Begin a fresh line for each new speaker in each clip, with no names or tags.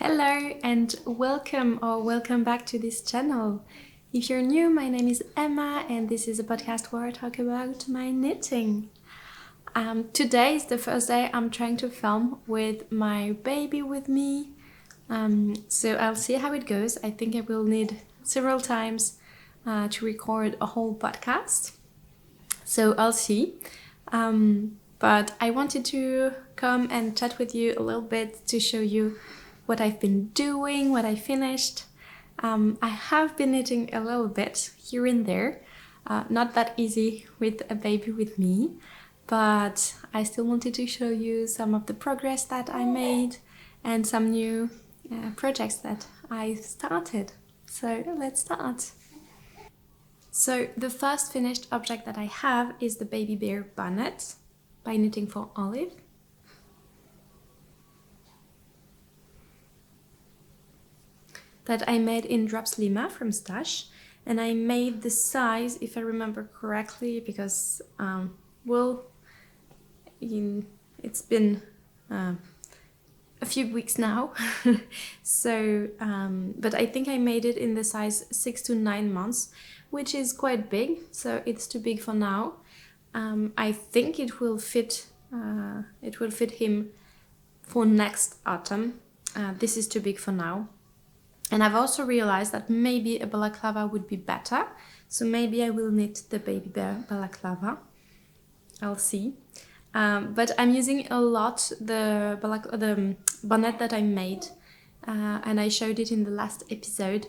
Hello and welcome back to this channel. If you're new, my name is Emma and this is a podcast where I talk about my knitting. Today is the first day I'm trying to film with my baby with me. So I'll see how it goes. I think I will need several times to record a whole podcast. So I'll see. But I wanted to come and chat with you a little bit to show you what I've been doing, what I finished. I have been knitting a little bit here and there. Not that easy with a baby with me, but I still wanted to show you some of the progress that I made and some new projects that I started. So let's start. So the first finished object that I have is the baby bear bonnet by Knitting for Olive. That I made in Drops Lima from Stash, and I made the size, if I remember correctly, because it's been a few weeks now. So but I think I made it in the size 6 to 9 months, which is quite big, so it's too big for now. I think it will fit him for next autumn. This is too big for now. And I've also realized that maybe a balaclava would be better. So maybe I will knit the baby bear balaclava. I'll see. But I'm using a lot the bonnet that I made. And I showed it in the last episode.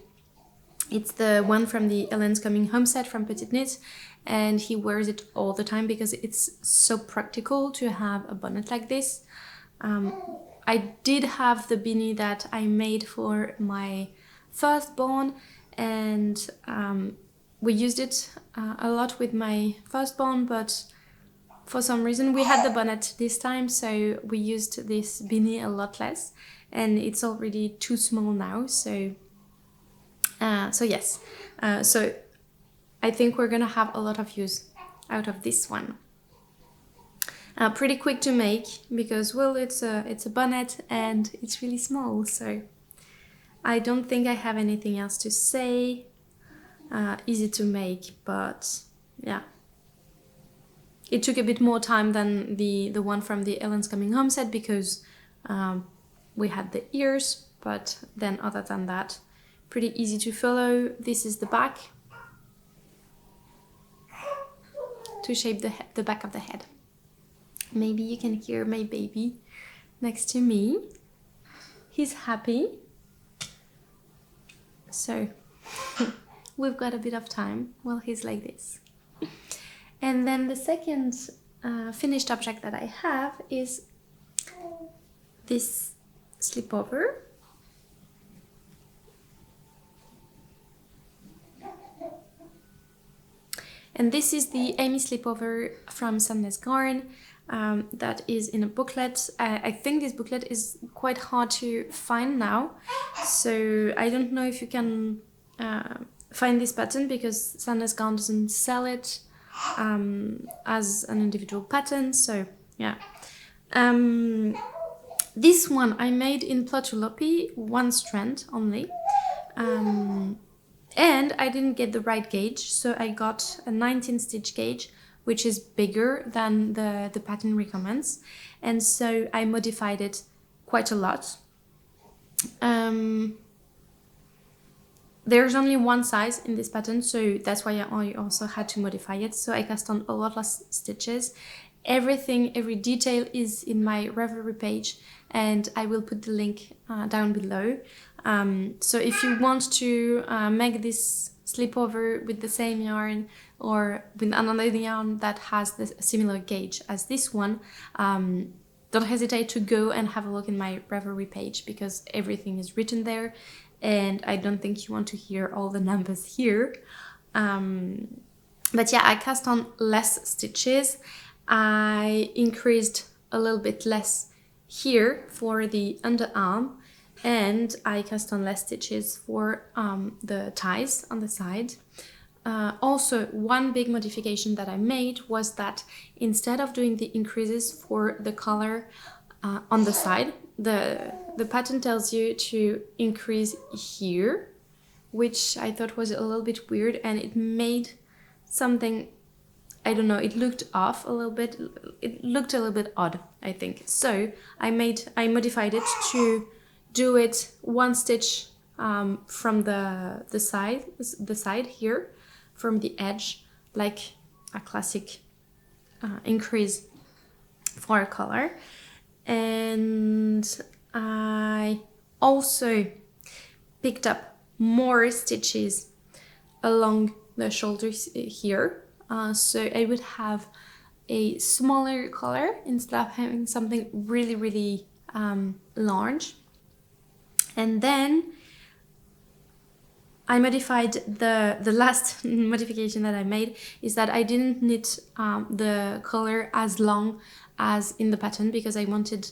It's the one from the Ellen's Coming Home set from Petiteknit. And he wears it all the time because it's so practical to have a bonnet like this. I did have the beanie that I made for my firstborn, and we used it a lot with my firstborn, but for some reason we had the bonnet this time, so we used this beanie a lot less, and it's already too small now, so yes. So I think we're gonna have a lot of use out of this one. Pretty quick to make because, well, it's a bonnet and it's really small, so I don't think I have anything else to say. Easy to make, but yeah. It took a bit more time than the one from the Ellen's Coming Home set because we had the ears, but then other than that, pretty easy to follow. This is the back to shape the back of the head. Maybe you can hear my baby next to me. He's happy. So we've got a bit of time while he's like this. And then the second finished object that I have is this slipover. And this is the Amy slipover from Sandnes Garn. That is in a booklet. I think this booklet is quite hard to find now, so I don't know if you can find this pattern because Sandnes Garn doesn't sell it as an individual pattern, so yeah. This one I made in Plotulopi, one strand only, and I didn't get the right gauge, so I got a 19 stitch gauge, which is bigger than the pattern recommends, and so I modified it quite a lot. There's only one size in this pattern, so that's why I also had to modify it, so I cast on a lot less stitches. Every detail is in my Ravelry page, and I will put the link down below. So if you want to make this slipover with the same yarn or with another yarn that has a similar gauge as this one, don't hesitate to go and have a look in my Ravelry page because everything is written there and I don't think you want to hear all the numbers here. But yeah, I cast on less stitches. I increased a little bit less here for the underarm, and I cast on less stitches for the ties on the side. Also, one big modification that I made was that instead of doing the increases for the collar on the side, the pattern tells you to increase here, which I thought was a little bit weird, and it made something, I don't know, it looked off a little bit. It looked a little bit odd, I think. So I modified it to do it one stitch from the side here, from the edge, like a classic increase for a collar. And I also picked up more stitches along the shoulders here, so I would have a smaller collar instead of having something really, really large. And then I modified the last modification that I made is that I didn't knit the collar as long as in the pattern, because I wanted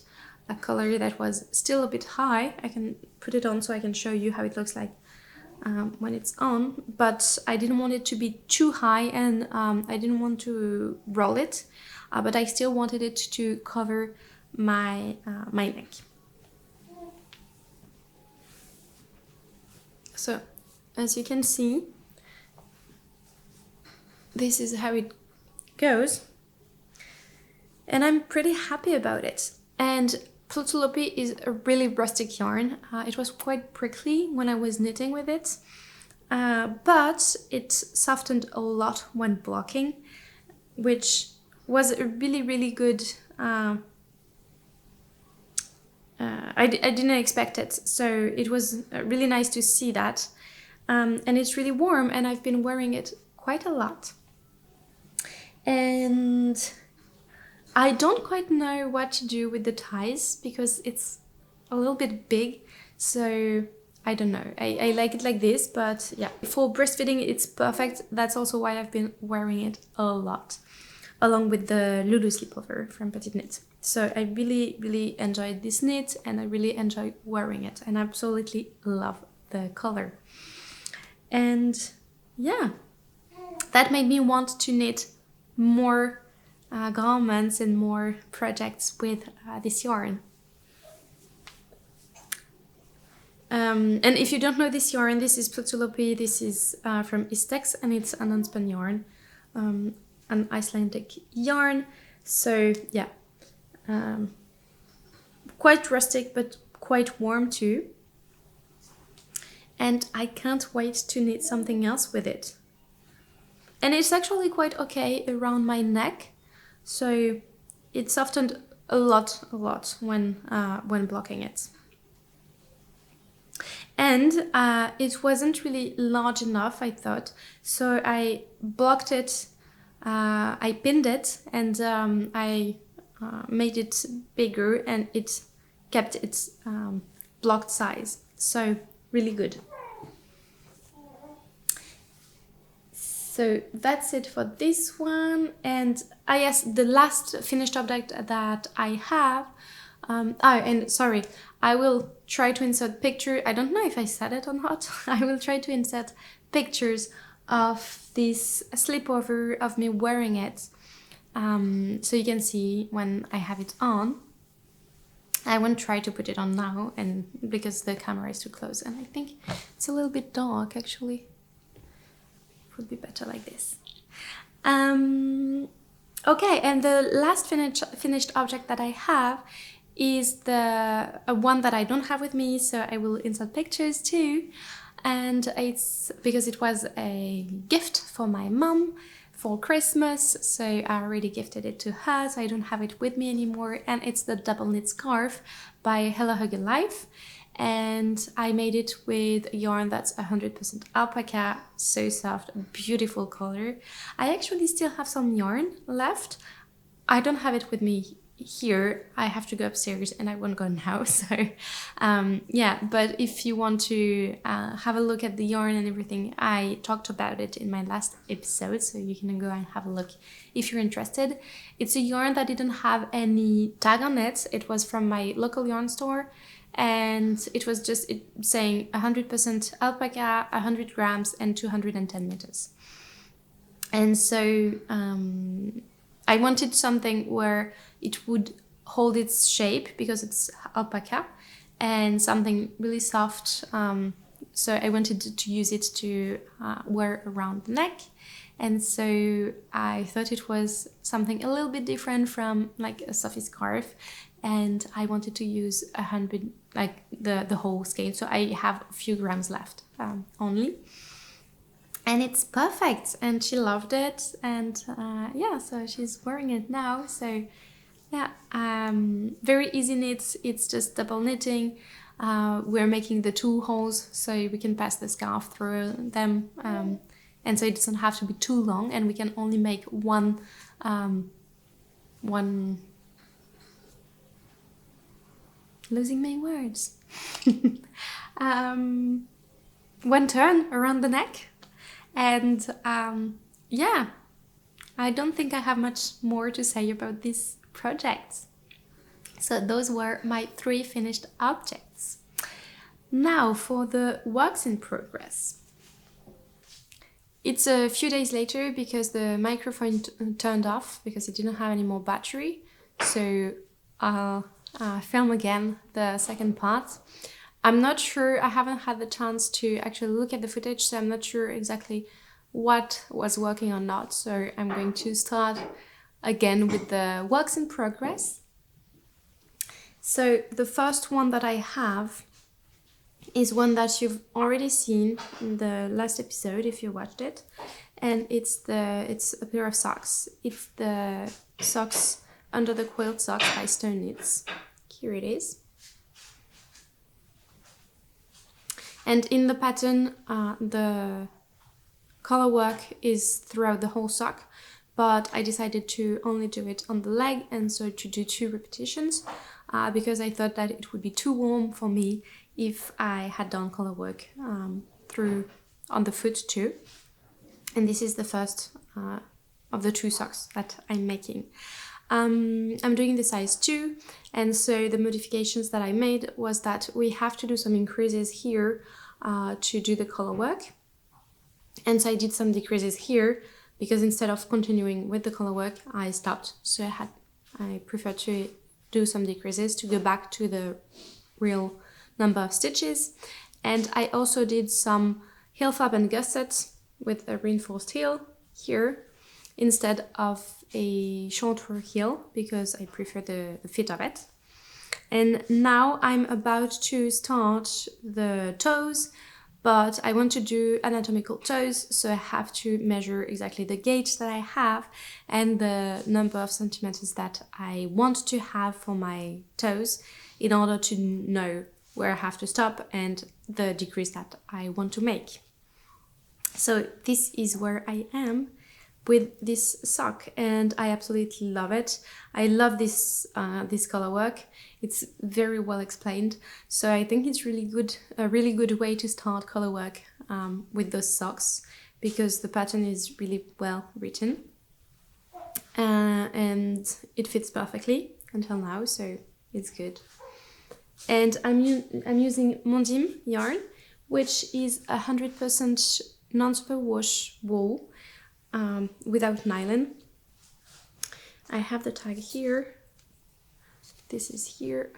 a collar that was still a bit high. I can put it on so I can show you how it looks like when it's on, but I didn't want it to be too high, and I didn't want to roll it, but I still wanted it to cover my neck. So as you can see, this is how it goes, and I'm pretty happy about it. And Plotulopi is a really rustic yarn. It was quite prickly when I was knitting with it, but it softened a lot when blocking, which was a really, really good... I didn't expect it, so it was really nice to see that. And it's really warm, and I've been wearing it quite a lot. And I don't quite know what to do with the ties, because it's a little bit big, so I don't know. I like it like this, but yeah. For breastfeeding, it's perfect. That's also why I've been wearing it a lot, along with the Lulu Slipover from Petiteknit. So I really, really enjoyed this knit, and I really enjoy wearing it, and I absolutely love the color. And yeah, that made me want to knit more garments and more projects with this yarn. And if you don't know this yarn, this is Plotulopi. This is from Istex, and it's an unspun yarn, an Icelandic yarn. So yeah, quite rustic, but quite warm too. And I can't wait to knit something else with it. And it's actually quite okay around my neck, so it softened a lot when blocking it. And it wasn't really large enough, I thought, so I blocked it, I pinned it, and I made it bigger, and it kept its blocked size, so really good. So that's it for this one. And yes, the last finished object that I have, and sorry, I will try to insert picture. I don't know if I said it or not. I will try to insert pictures of this slipover of me wearing it, so you can see when I have it on. I won't try to put it on now, and because the camera is too close, and I think it's a little bit dark actually. Would be better like this. Okay, and the last finished object that I have is the one that I don't have with me, so I will insert pictures too. And it's because it was a gift for my mum for Christmas, so I already gifted it to her, so I don't have it with me anymore. And it's the double knit scarf by HYGGE, and I made it with yarn that's 100% alpaca, so soft, beautiful color. I actually still have some yarn left. I don't have it with me here. I have to go upstairs, and I won't go now, so yeah, but if you want to have a look at the yarn and everything, I talked about it in my last episode, so you can go and have a look if you're interested. It's a yarn that didn't have any tag on it. It was from my local yarn store, and it was just saying 100% alpaca, 100 grams, and 210 meters. And so I wanted something where it would hold its shape because it's alpaca, and something really soft. So I wanted to use it to wear around the neck. And so I thought it was something a little bit different from like a Sophie scarf. And I wanted to use 100, like the whole skein. So I have a few grams left only. And it's perfect. And she loved it. And yeah, so she's wearing it now. So yeah, very easy knits. It's just double knitting. We're making the 2 holes so we can pass the scarf through them. And so it doesn't have to be too long, and we can only make one losing my words. One turn around the neck. And yeah, I don't think I have much more to say about this project. So those were my 3 finished objects. Now for the works in progress. It's a few days later because the microphone turned off because it didn't have any more battery. So I'll film again the second part. I'm not sure, I haven't had the chance to actually look at the footage, so I'm not sure exactly what was working or not. So I'm going to start again with the works in progress. So the first one that I have is one that you've already seen in the last episode if you watched it, and it's a pair of socks. It's the socks under the quilt socks by Stone Knits. Here it is. And in the pattern, the color work is throughout the whole sock, but I decided to only do it on the leg, and so to do 2 repetitions because I thought that it would be too warm for me if I had done color work through on the foot too. And this is the first of the 2 socks that I'm making. I'm doing the size 2, and so the modifications that I made was that we have to do some increases here to do the color work. And so I did some decreases here because instead of continuing with the color work, I stopped. So I prefer to do some decreases to go back to the real number of stitches. And I also did some heel flap and gussets with a reinforced heel here instead of a shorter heel because I prefer the fit of it. And now I'm about to start the toes, but I want to do anatomical toes, so I have to measure exactly the gauge that I have and the number of centimeters that I want to have for my toes in order to know where I have to stop and the decrease that I want to make. So this is where I am with this sock, and I absolutely love it. I love this color work. It's very well explained, so I think it's a really good way to start color work with those socks because the pattern is really well written and it fits perfectly until now, so it's good. And I'm using Mondim yarn, which is 100% non-superwash wool without nylon. I have the tag here. This is here.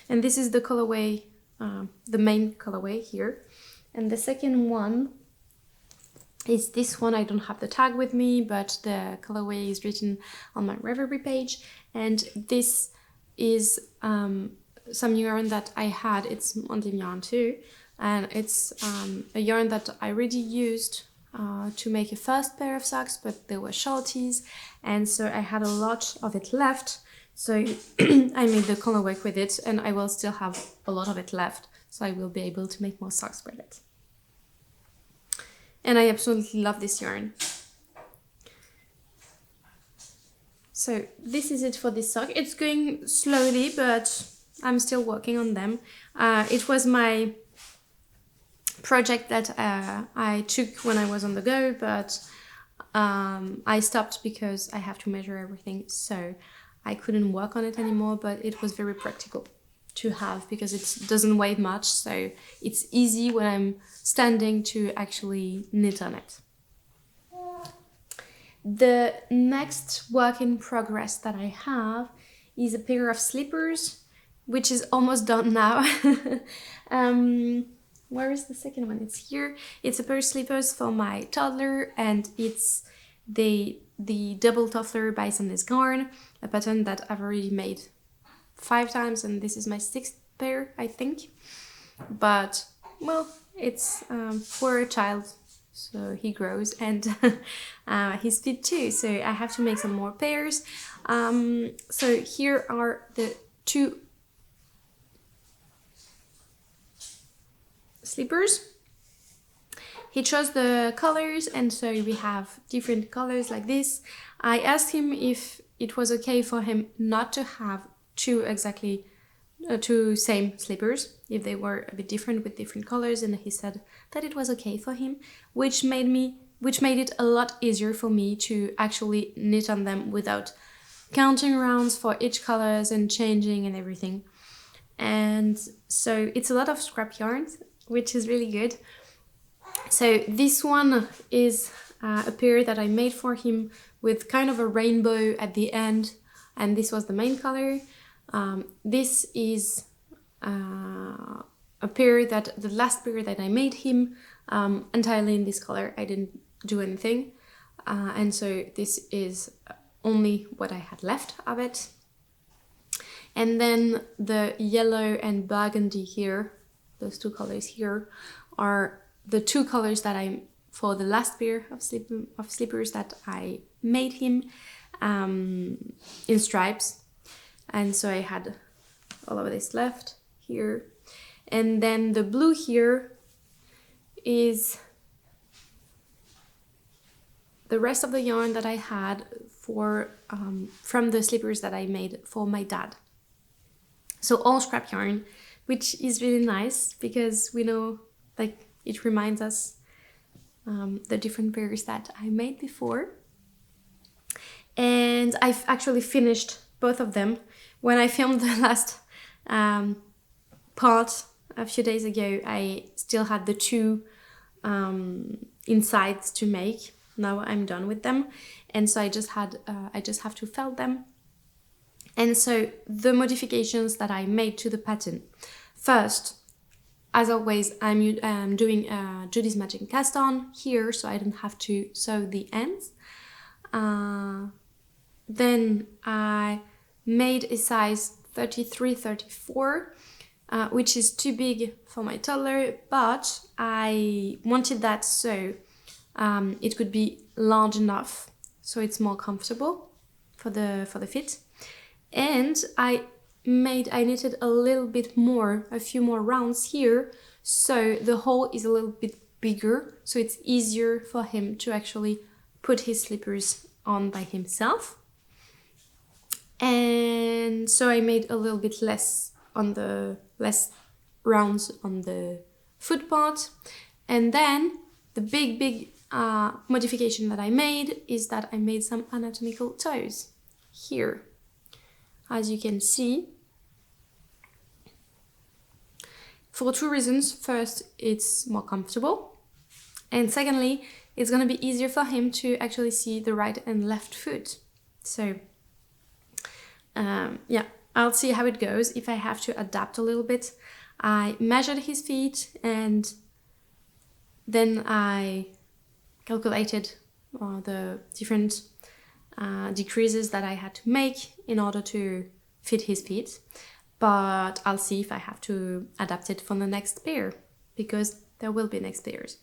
And this is the colorway, the main colorway here. And the second one is this one. I don't have the tag with me, but the colorway is written on my Ravelry page. And this is some yarn that I had. It's Mondim yarn too, and it's a yarn that I already used to make a first pair of socks, but they were shorties, and so I had a lot of it left, so I made the color work with it, and I will still have a lot of it left, so I will be able to make more socks with it. And I absolutely love this yarn. So this is it for this sock. It's going slowly, but I'm still working on them. It was my project that I took when I was on the go, but I stopped because I have to measure everything, so I couldn't work on it anymore, but it was very practical to have because it doesn't weigh much, so it's easy when I'm standing to actually knit on it. The next work in progress that I have is a pair of slippers, which is almost done now. Where is the second one? It's here. It's a pair of slippers for my toddler, and it's the double tøfler by Sandnes Garn, a pattern that I've already made 5 times, and this is my 6th pair, I think. But, well, it's for a child, so he grows, and his feet too, so I have to make some more pairs. So here are the 2 slippers. He chose the colors, and so we have different colors like this. I asked him if it was okay for him not to have 2 same slippers, if they were a bit different with different colors, and he said that it was okay for him, which made it a lot easier for me to actually knit on them without counting rounds for each colors and changing and everything. And so it's a lot of scrap yarns, which is really good. So this one is a pair that I made for him with kind of a rainbow at the end, and this was the main color. This is a pair that, the last pair that I made him, entirely in this color. I didn't do anything, and so this is only what I had left of it. And then the yellow and burgundy here, those 2 colors here, are the 2 colors that for the last pair of slippers that I made him in stripes. And so I had all of this left here. And then the blue here is the rest of the yarn that I had for from the slippers that I made for my dad. So all scrap yarn, which is really nice because we know, like, it reminds us the different pairs that I made before. And I've actually finished both of them. When I filmed the last part a few days ago, I still had the 2 insides to make. Now I'm done with them, and so I just have to felt them. And so the modifications that I made to the pattern. First, as always, I'm doing Judy's matching cast on here, so I don't have to sew the ends. Then I made a size 33-34, which is too big for my toddler, but I wanted that so it could be large enough so it's more comfortable for the fit. And I knitted a little bit more, a few more rounds here, so the hole is a little bit bigger, so it's easier for him to actually put his slippers on by himself. And so I made a little bit less rounds on the foot part. And then the big modification that I made is that I made some anatomical toes here. As you can see, for 2 reasons. First, it's more comfortable. And secondly, it's going to be easier for him to actually see the right and left foot. So, yeah, I'll see how it goes. If I have to adapt a little bit, I measured his feet and then I calculated the different decreases that I had to make in order to fit his feet. But I'll see if I have to adapt it for the next pair, because there will be next pairs.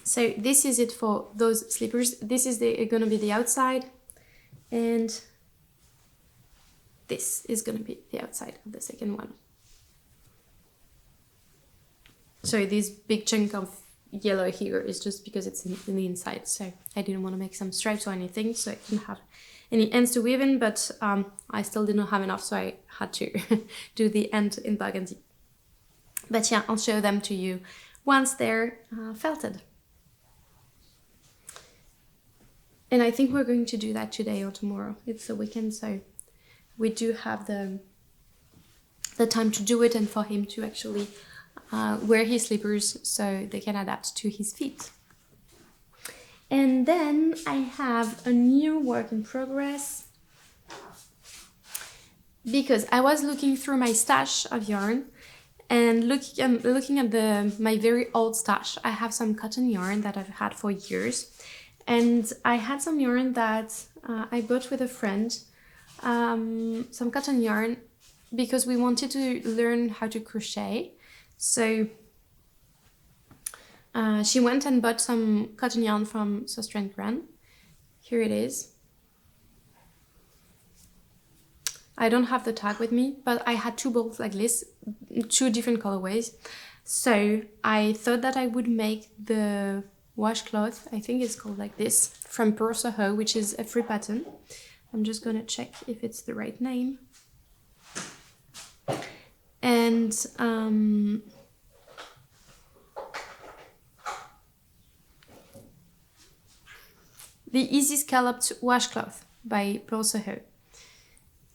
So this is it for those slippers. This is gonna be the outside, and this is gonna be the outside of the second one. So this big chunk of yellow here is just because it's in the inside, so I didn't want to make some stripes or anything, so I didn't have any ends to weave in, but I still didn't have enough, so I had to do the end in burgundy. But yeah, I'll show them to you once they're felted. And I think we're going to do that today or tomorrow. It's the weekend, so we do have the time to do it and for him to actually wear his slippers so they can adapt to his feet. And then I have a new work in progress because I was looking through my stash of yarn and looking at my very old stash. I have some cotton yarn that I've had for years, and I had some yarn that I bought with a friend, some cotton yarn, because we wanted to learn how to crochet. So she went and bought some cotton yarn from Sostrene. Here it is. I don't have the tag with me, but I had 2 balls like this, 2 different colorways. So I thought that I would make the washcloth, I think it's called like this, from Purl Soho, which is a free pattern. I'm just gonna check if it's the right name. And the Easy Scalloped Washcloth by Purl Soho.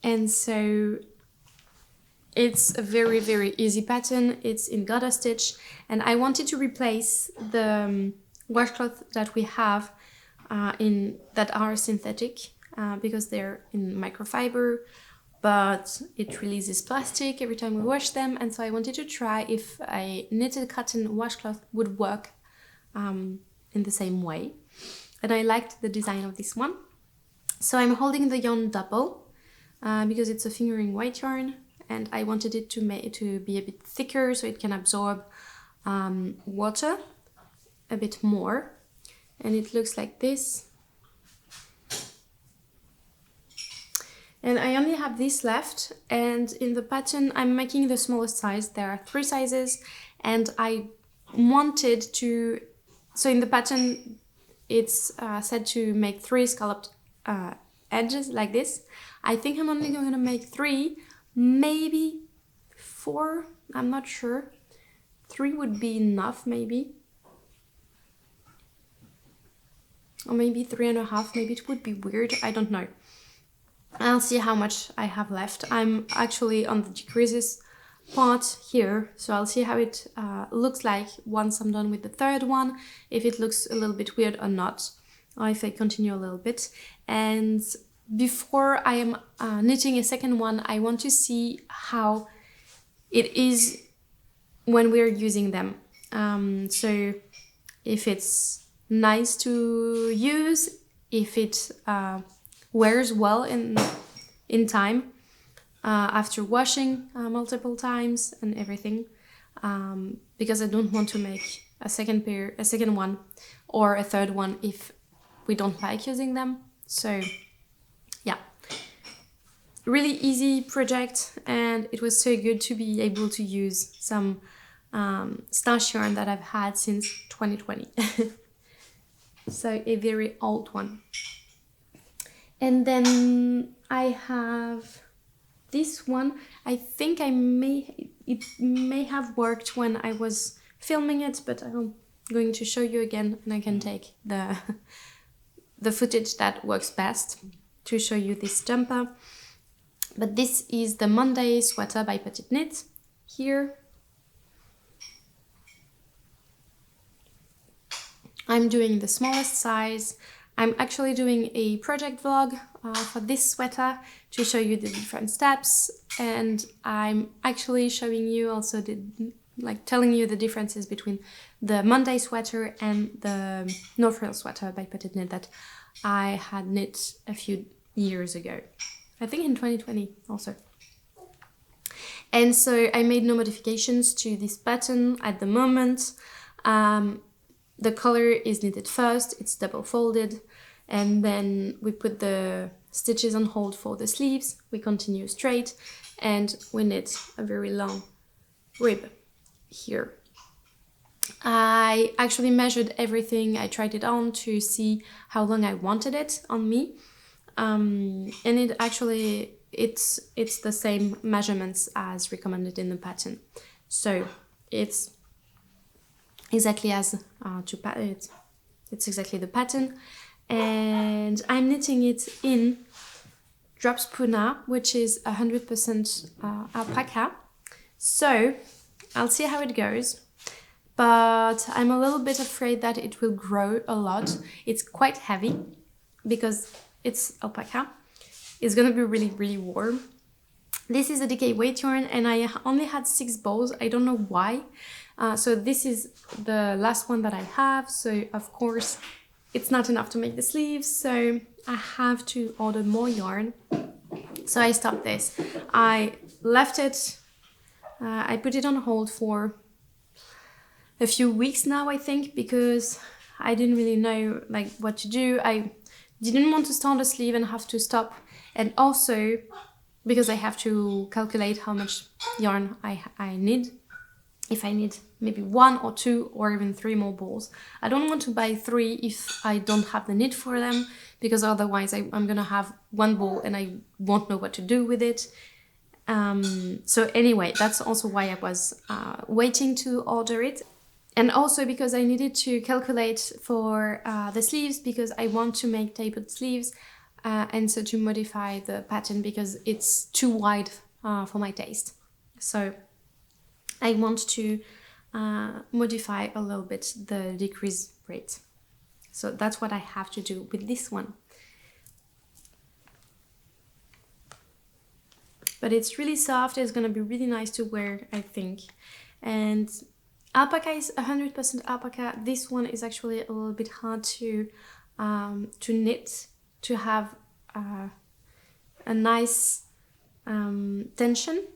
And so it's a very, very easy pattern. It's in garter stitch, and I wanted to replace the washcloth that we have that are synthetic because they're in microfiber, but it releases plastic every time we wash them. And so I wanted to try if a knitted cotton washcloth would work in the same way. And I liked the design of this one. So I'm holding the yarn double because it's a fingering white yarn, and I wanted it to be a bit thicker so it can absorb water a bit more. And it looks like this. And I only have this left, and in the pattern I'm making the smallest size. There are 3 sizes, and I wanted to, so in the pattern it's said to make 3 scalloped edges like this. I think I'm only going to make 3, maybe 4, I'm not sure. 3 would be enough, maybe. Or maybe 3.5, maybe it would be weird, I don't know. I'll see how much I have left. I'm actually on the decreases part here, so I'll see how it looks like once I'm done with the 3rd one, if it looks a little bit weird or not, or if I continue a little bit. And before I am knitting a 2nd one, I want to see how it is when we're using them. So if it's nice to use, if it wears well in time after washing multiple times and everything, because I don't want to make a second one or a 3rd one if we don't like using them. So yeah, really easy project, and it was so good to be able to use some stash yarn that I've had since 2020. So a very old one. And then I have this one. I think it may have worked when I was filming it, but I'm going to show you again, and I can take the footage that works best to show you this jumper. But this is the Monday sweater by Petiteknit here. I'm doing the smallest size. I'm actually doing a project vlog for this sweater to show you the different steps, and I'm actually showing you also telling you the differences between the Monday sweater and the No Frill sweater by Petiteknit that I had knit a few years ago. I think in 2020 also. And so I made no modifications to this pattern at the moment. The collar is knitted first, it's double folded, and then we put the stitches on hold for the sleeves, we continue straight, and we knit a very long rib here. I actually measured everything, I tried it on to see how long I wanted it on me, and it actually, it's the same measurements as recommended in the pattern. So it's exactly as it's exactly the pattern, and I'm knitting it in Drops Puna, which is 100% alpaca. So I'll see how it goes. but I'm a little bit afraid that it will grow a lot. It's quite heavy because it's alpaca. It's gonna be really, really warm. This is a DK weight yarn and I only had 6 balls. I don't know why. So this is the last one that I have. So of course it's not enough to make the sleeves. So I have to order more yarn. So I stopped this. I left it, I put it on hold for a few weeks now, I think, because I didn't really know like what to do. I didn't want to start a sleeve and have to stop. And also because I have to calculate how much yarn I need. If I need maybe 1 or 2 or even 3 more balls. I don't want to buy 3 if I don't have the need for them, because otherwise I'm gonna have 1 ball and I won't know what to do with it. So anyway, that's also why I was waiting to order it. And also because I needed to calculate for the sleeves, because I want to make tapered sleeves and so to modify the pattern because it's too wide for my taste. So I want to modify a little bit the decrease rate. So that's what I have to do with this one. But it's really soft, it's gonna be really nice to wear, I think. And alpaca is 100% alpaca. This one is actually a little bit hard to knit, to have a nice tension,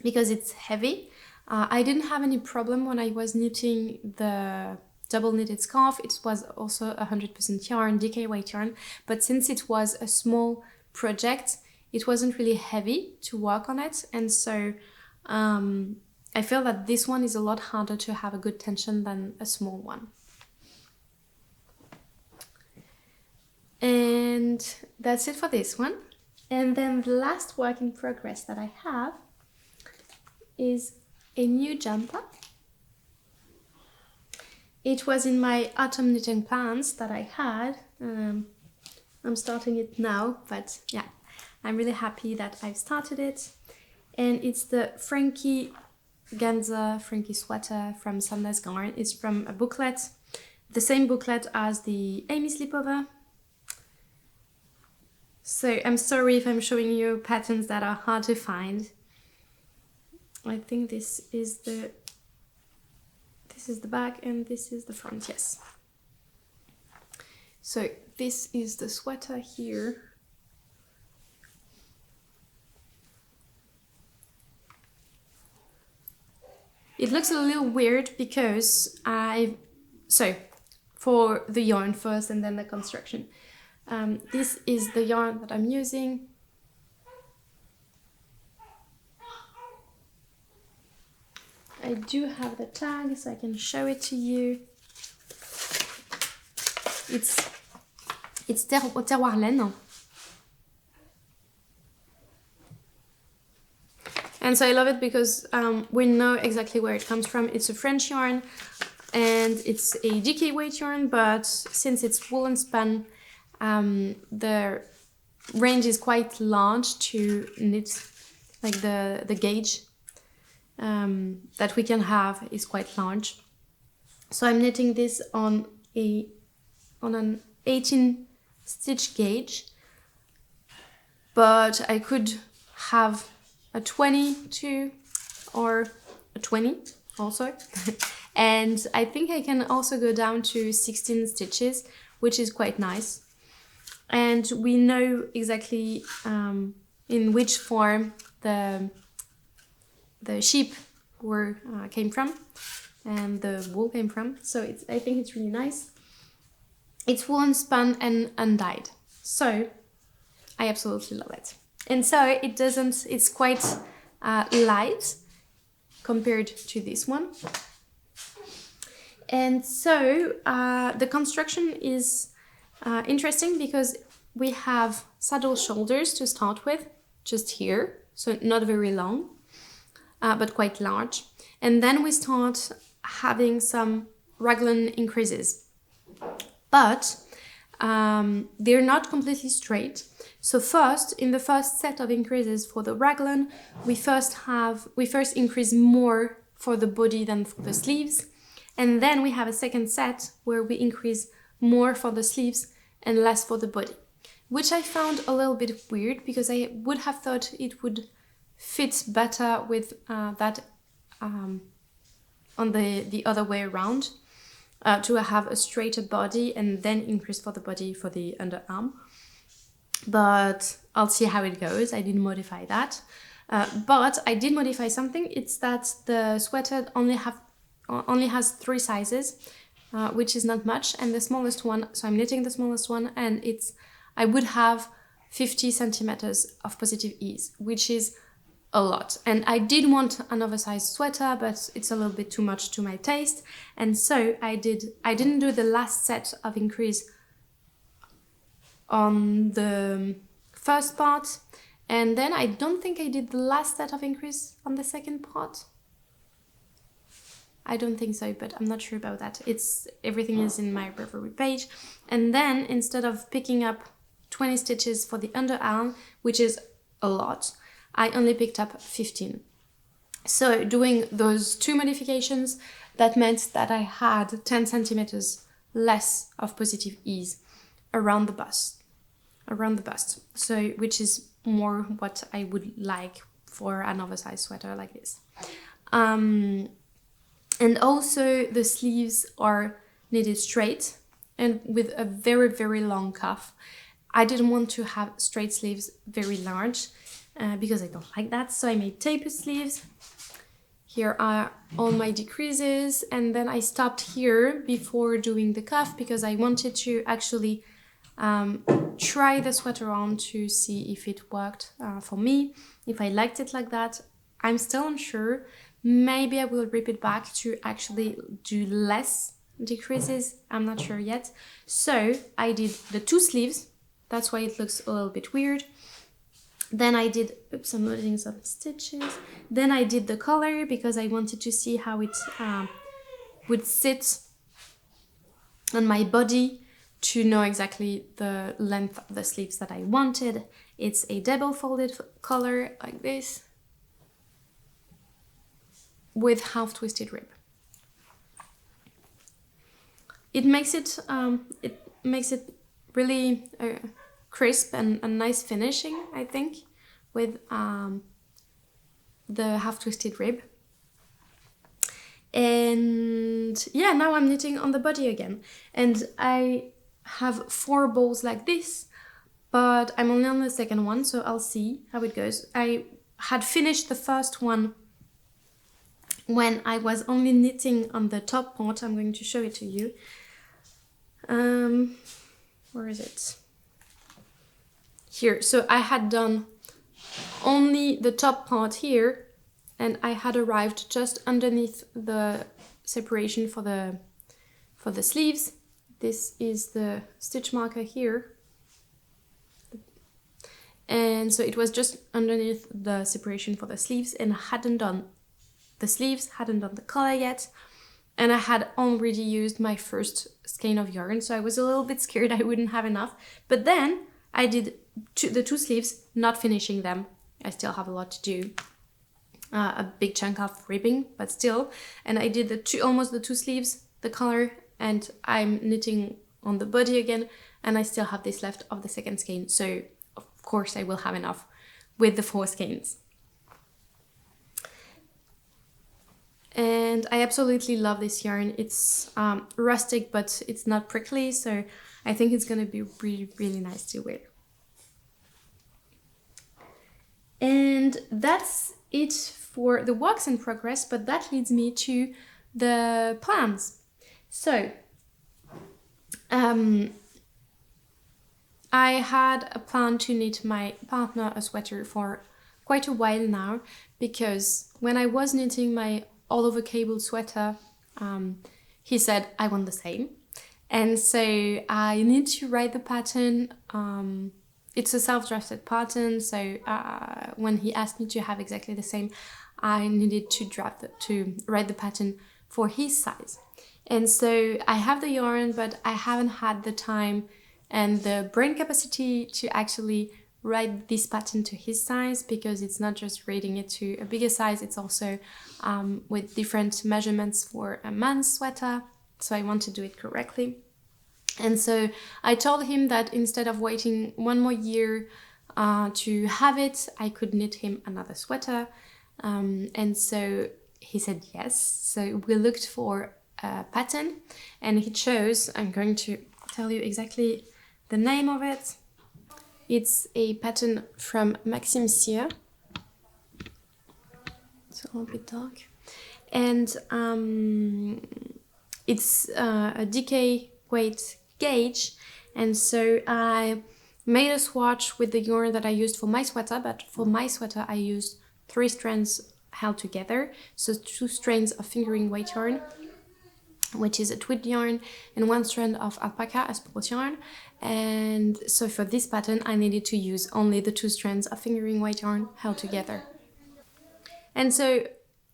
because it's heavy. I didn't have any problem when I was knitting the double knitted scarf. It was also 100% yarn, DK weight yarn, but since it was a small project, it wasn't really heavy to work on it, and so I feel that this one is a lot harder to have a good tension than a small one. And that's it for this one. And then the last work in progress that I have is a new jumper. It was in my autumn knitting plans that I had. I'm starting it now, but yeah, I'm really happy that I've started it. And it's the Franky ganser, Franky sweater from Sandnes Garn. It's from a booklet, the same booklet as the Amy Slipover. So I'm sorry if I'm showing you patterns that are hard to find. I think this is the back and this is the front, yes. So this is the sweater here. It looks a little weird because for the yarn first and then the construction. This is the yarn that I'm using. I do have the tag, so I can show it to you. It's Terroir Laine. And so I love it because we know exactly where it comes from. It's a French yarn and it's a DK weight yarn, but since it's woolen spun, the range is quite large to knit, like the gauge that we can have is quite large. So I'm knitting this on an 18 stitch gauge, but I could have a 22 or a 20 also. And I think I can also go down to 16 stitches, which is quite nice. And we know exactly in which form the sheep came from and the wool came from. So I think it's really nice. It's woolen spun and undyed. So I absolutely love it. And so it's quite light compared to this one. And so the construction is interesting because we have saddle shoulders to start with, just here, so not very long, but quite large. And then we start having some raglan increases, but they're not completely straight. So first, in the first set of increases for the raglan, we first increase more for the body than for the sleeves. And then we have a second set where we increase more for the sleeves and less for the body, which I found a little bit weird because I would have thought it would fit better with that on the other way around, to have a straighter body and then increase for the body for the underarm. But I'll see how it goes. I didn't modify that. But I did modify something. It's that the sweater only has 3 sizes, which is not much. And the smallest one, so I'm knitting the smallest one, and I would have 50 centimeters of positive ease, which is a lot. And I did want an oversized sweater, but it's a little bit too much to my taste. And so I didn't do the last set of increase on the first part. And then I don't think I did the last set of increase on the second part. I don't think so, but I'm not sure about that. Everything is in my referee page. And then instead of picking up 20 stitches for the underarm, which is a lot, I only picked up 15. So doing those 2 modifications, that meant that I had 10 centimeters less of positive ease around the bust. So, which is more what I would like for an oversized sweater like this. And also the sleeves are knitted straight and with a very, very long cuff. I didn't want to have straight sleeves very large because I don't like that. So I made taper sleeves. Here are all my decreases. And then I stopped here before doing the cuff because I wanted to actually try the sweater on to see if it worked for me, if I liked it like that. I'm still unsure. Maybe I will rip it back to actually do less decreases. I'm not sure yet. So I did the 2 sleeves. That's why it looks a little bit weird. Then I did, I'm losing some stitches. Then I did the collar because I wanted to see how it would sit on my body to know exactly the length of the sleeves that I wanted. It's a double folded collar like this with half twisted rib. It makes it really crisp and a nice finishing, I think, with the half twisted rib. And yeah, now I'm knitting on the body again. And I have 4 balls like this, but I'm only on the second one, so I'll see how it goes. I had finished the first one when I was only knitting on the top part. I'm going to show it to you. Where is it? Here. So I had done only the top part here, and I had arrived just underneath the separation for the sleeves. This is the stitch marker here. And so it was just underneath the separation for the sleeves, and I hadn't done the sleeves, hadn't done the collar yet. And I had already used my first skein of yarn, so I was a little bit scared I wouldn't have enough. But then I did the 2 sleeves, not finishing them. I still have a lot to do. A big chunk of ribbing, but still. And I did almost the 2 sleeves, the collar, and I'm knitting on the body again, and I still have this left of the second skein. So of course I will have enough with the 4 skeins. And I absolutely love this yarn. It's rustic, but it's not prickly, so I think it's gonna be really, really nice to wear. And that's it for the works in progress, but that leads me to the plans. So, I had a plan to knit my partner a sweater for quite a while now, because when I was knitting my all over cable sweater, he said, I want the same. And so I need to write the pattern. It's a self-drafted pattern, so when he asked me to have exactly the same, I needed to write the pattern for his size. And so I have the yarn, but I haven't had the time and the brain capacity to actually write this pattern to his size, because it's not just rating it to a bigger size, it's also with different measurements for a man's sweater. So I want to do it correctly. And so I told him that instead of waiting 1 more year to have it, I could knit him another sweater. And so he said yes. So we looked for a pattern, and he chose, I'm going to tell you exactly the name of it. It's a pattern from Maxime Cyr. It's a little bit dark. And it's a DK weight gauge. And so I made a swatch with the yarn that I used for my sweater, but for my sweater I used 3 strands held together. So 2 strands of fingering weight yarn, which is a tweed yarn, and 1 strand of alpaca as sport yarn. And so for this pattern I needed to use only the 2 strands of fingering weight yarn held together. And so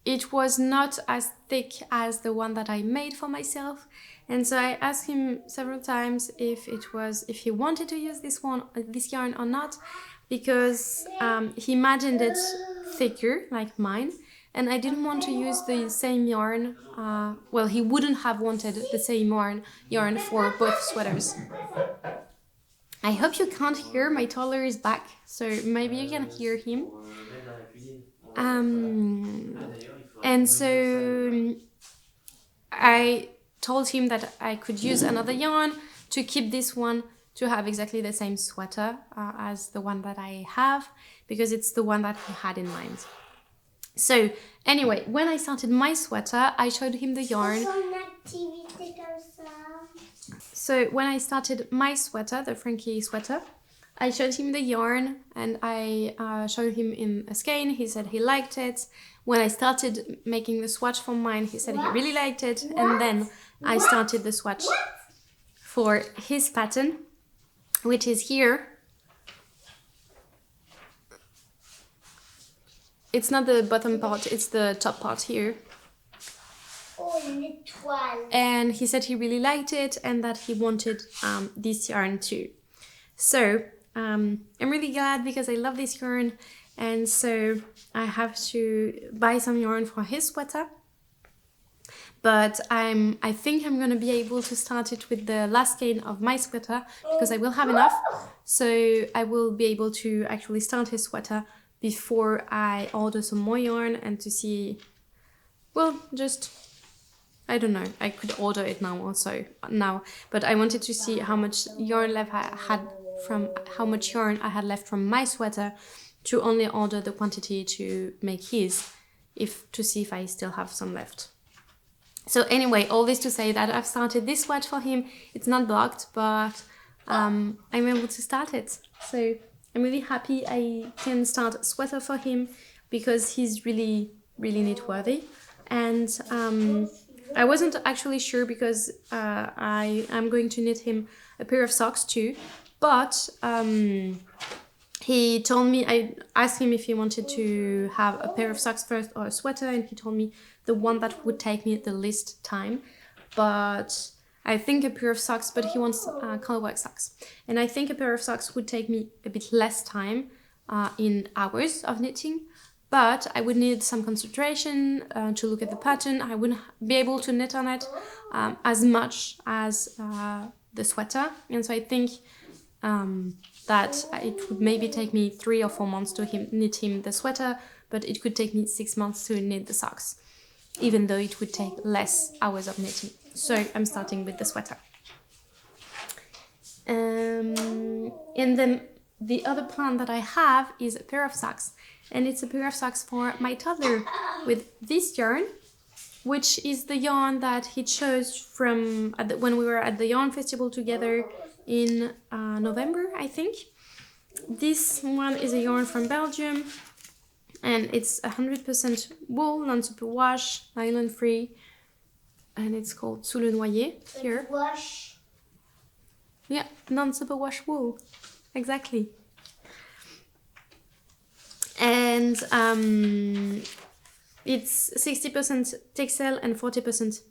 it was not as thick as the one that I made for myself. And so I asked him several times if he wanted to use this yarn or not, because he imagined it thicker like mine. And I didn't want to use the same yarn. Well, he wouldn't have wanted the same yarn for both sweaters. I hope you can't hear, my toddler is back, so maybe you can hear him. And so I told him that I could use another yarn to keep this one to have exactly the same sweater as the one that I have, because it's the one that he had in mind. So anyway, when I started my sweater, I showed him the yarn. So when I started my sweater, the Franky sweater, I showed him the yarn, and I showed him in a skein. He said he liked it. When I started making the swatch for mine, he said he really liked it. And then I started the swatch for his pattern, which is here. It's not the bottom part, it's the top part here. And he said he really liked it and that he wanted this yarn too. So I'm really glad, because I love this yarn, and so I have to buy some yarn for his sweater. But I think I'm gonna be able to start it with the last skein of my sweater, because I will have enough. So I will be able to actually start his sweater before I order some more yarn, and to see, well, just, I don't know, I could order it now also, but I wanted to see how much yarn left I had how much yarn I had left from my sweater, to only order the quantity to make his, to see if I still have some left. So anyway, all this to say that I've started this swatch for him. It's not blocked, but I'm able to start it. So I'm really happy I can start a sweater for him, because he's really, really knit worthy. And I wasn't actually sure, because I'm going to knit him a pair of socks too. But he told me, I asked him if he wanted to have a pair of socks first or a sweater, and he told me the one that would take me the least time. But I think a pair of socks, but he wants colorwork socks. And I think a pair of socks would take me a bit less time in hours of knitting, but I would need some concentration to look at the pattern. I wouldn't be able to knit on it as much as the sweater. And so I think that it would maybe take me 3 or 4 months to knit him the sweater, but it could take me 6 months to knit the socks, even though it would take less hours of knitting. So I'm starting with the sweater. And then the other plan that I have is a pair of socks, and it's a pair of socks for my toddler with this yarn, which is the yarn that he chose from when we were at the yarn festival together in November, I think. This one is a yarn from Belgium, and it's 100% wool, non-superwash, nylon free, and it's called Sous le Noyer here.
Wash.
Yeah, non-superwash wool, exactly. And it's 60% textile and 40%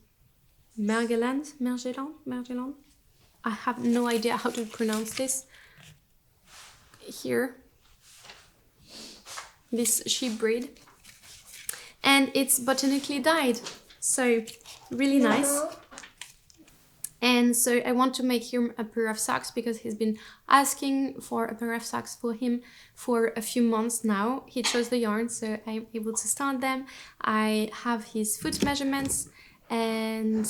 mergeland. I have no idea how to pronounce this here. this sheep breed. And it's botanically dyed, so really nice. And so I want to make him a pair of socks because he's been asking for a pair of socks for him for a few months now. He chose the yarn, so I'm able to start them. I have his foot measurements and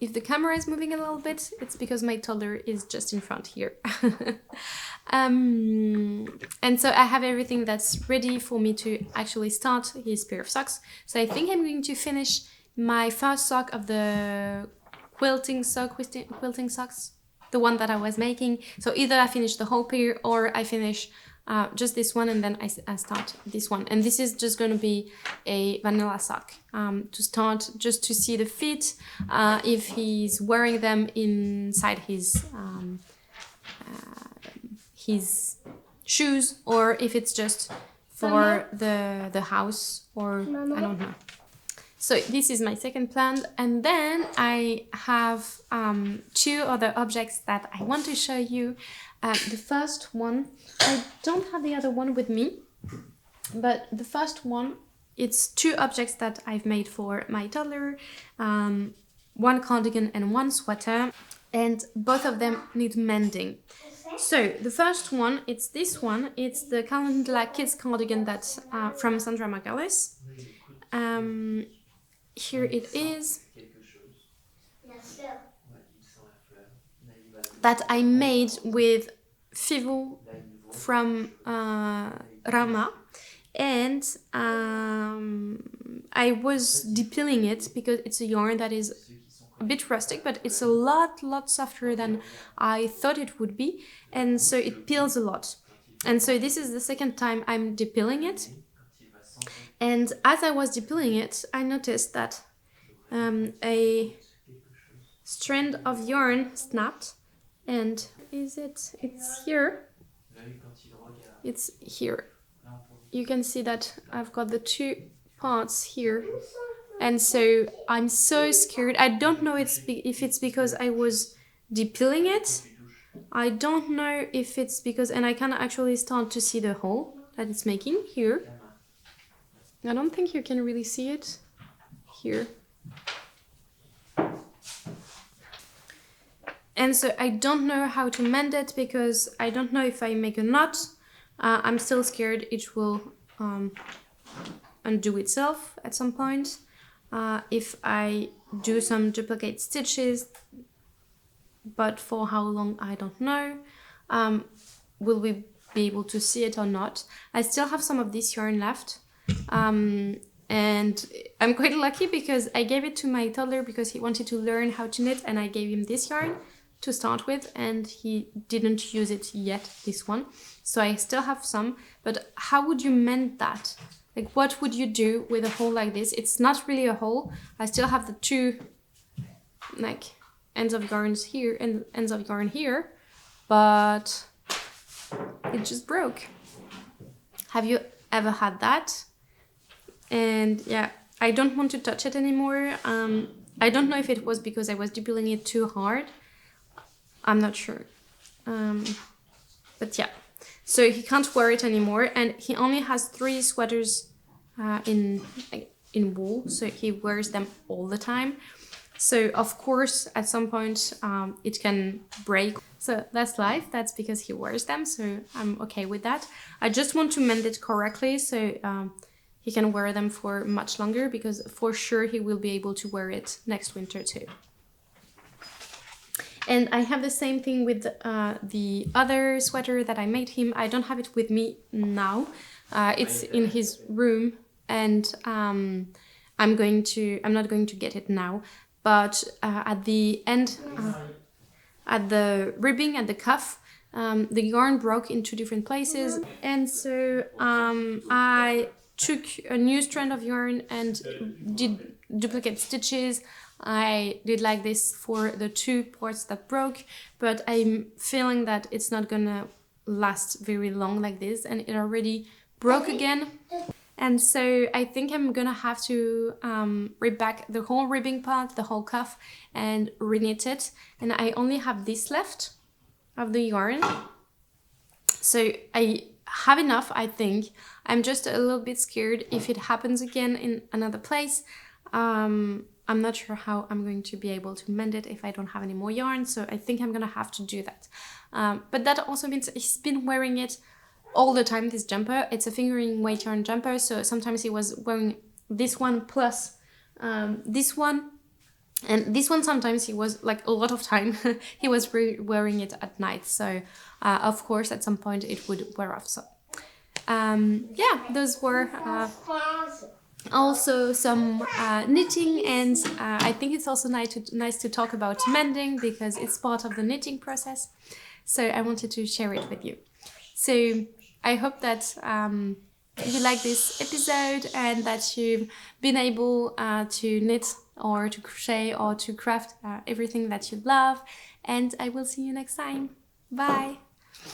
if the camera is moving a little bit, it's because my toddler is just in front here. And so I have everything that's ready for me to actually start his pair of socks. So I think I'm going to finish my first sock of the quilting socks, the one that I was making. So either I finish the whole pair or I finish just this one, and then I start this one. And this is just going to be a vanilla sock to start, just to see the feet, if he's wearing them inside his shoes, or if it's just for the house, or I don't know. So this is my second plant, and then I have 2 other objects that I want to show you. The first one, I don't have the other one with me, but the first one, it's 2 objects that I've made for my toddler, 1 cardigan and 1 sweater, and both of them need mending. So the first one, it's this one. It's the Calendula Kids cardigan that's from Sandra Margalis. Here it is. That I made with Fivo from Rama, and I was depiling it because it's a yarn that is a bit rustic, but it's a lot softer than I thought it would be, and so it peels a lot. And so this is the second time I'm depiling it, and as I was depiling it, I noticed that a strand of yarn snapped, and it's here. It's here. You can see that I've got the 2 parts here, and so I'm so scared. I don't know if it's because I was depiling it. I don't know if it's because, and I can actually start to see the hole that it's making here. I don't think you can really see it here. And so I don't know how to mend it because I don't know if I make a knot. I'm still scared it will undo itself at some point. If I do some duplicate stitches, but for how long I don't know. Will we be able to see it or not? I still have some of this yarn left. And I'm quite lucky because I gave it to my toddler because he wanted to learn how to knit, and I gave him this yarn to start with, and he didn't use it yet, this one. So I still have some, but how would you mend that? Like, what would you do with a hole like this? It's not really a hole. I still have the 2 like ends of yarns here and ends of yarn here, but it just broke. Have you ever had that? And yeah, I don't want to touch it anymore. I don't know if it was because I was depiling it too hard. I'm not sure. But yeah, so he can't wear it anymore, and he only has 3 sweaters in wool, so he wears them all the time. So of course, at some point, it can break. So that's life. That's because he wears them, so I'm okay with that. I just want to mend it correctly, so he can wear them for much longer, because for sure he will be able to wear it next winter too. And I have the same thing with the other sweater that I made him. I don't have it with me now. It's in his room, and I'm not going to get it now. But at the end, at the ribbing, at the cuff, the yarn broke in 2 different places. And so I took a new strand of yarn and did duplicate stitches. I did like this for the 2 parts that broke, but I'm feeling that it's not gonna last very long like this, and it already broke again. And so I think I'm gonna have to rib back the whole ribbing part, the whole cuff, and reknit it. And I only have this left of the yarn. So I have enough, I think. I'm just a little bit scared if it happens again in another place. I'm not sure how I'm going to be able to mend it if I don't have any more yarn, so I think I'm gonna have to do that. But that also means he's been wearing it all the time, this jumper. It's a fingering weight yarn jumper, so sometimes he was wearing this one plus this one, and this one sometimes he was, like, a lot of time he was wearing it at night, so of course at some point it would wear off. So yeah, those were also some knitting, and I think it's also nice to talk about mending because it's part of the knitting process, so I wanted to share it with you. So I hope that you like this episode and that you've been able to knit or to crochet or to craft everything that you love, and I will see you next time. Bye!